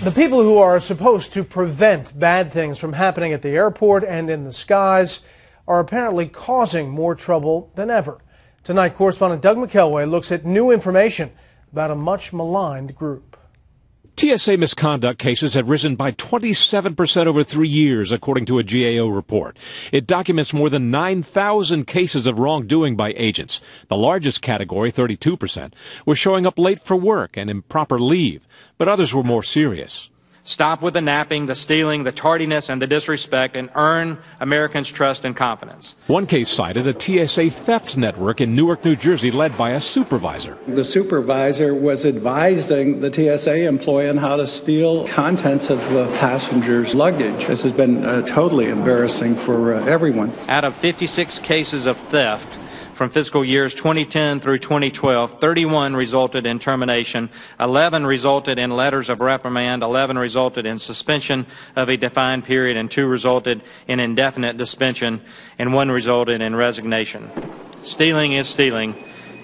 The people who are supposed to prevent bad things from happening at the airport and in the skies are apparently causing more trouble than ever. Tonight, correspondent Doug McElway looks at new information about a much maligned group. TSA misconduct cases have risen by 27% over 3 years, according to a GAO report. It documents more than 9,000 cases of wrongdoing by agents. The largest category, 32%, was showing up late for work and improper leave, but others were more serious. Stop with the napping, the stealing, the tardiness, and the disrespect, and earn Americans' trust and confidence. One case cited a TSA theft network in Newark, New Jersey, led by a supervisor. The supervisor was advising the TSA employee on how to steal contents of the passenger's luggage. This has been totally embarrassing for everyone. Out of 56 cases of theft from fiscal years 2010 through 2012, 31 resulted in termination, 11 resulted in letters of reprimand, 11 resulted in suspension of a defined period, and 2 resulted in indefinite suspension, and 1 resulted in resignation. Stealing is stealing,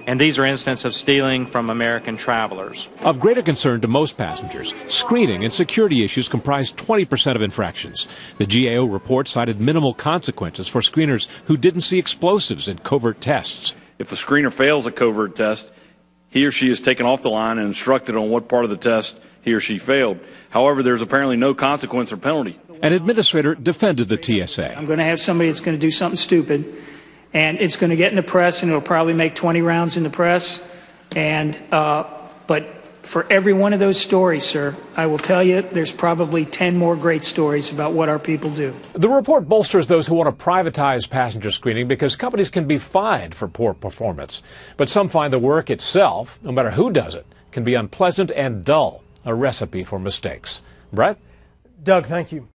and these are instances of stealing from American travelers. Of greater concern to most passengers, screening and security issues comprise 20% of infractions. The GAO report cited minimal consequences for screeners who didn't see explosives in covert tests. If a screener fails a covert test, he or she is taken off the line and instructed on what part of the test he or she failed. However, there's apparently no consequence or penalty. An administrator defended the TSA. I'm going to have somebody that's going to do something stupid, and it's going to get in the press, and it'll probably make 20 rounds in the press. But for every one of those stories, sir, I will tell you there's probably 10 more great stories about what our people do. The report bolsters those who want to privatize passenger screening because companies can be fined for poor performance. But some find the work itself, no matter who does it, can be unpleasant and dull, a recipe for mistakes. Brett? Doug, thank you.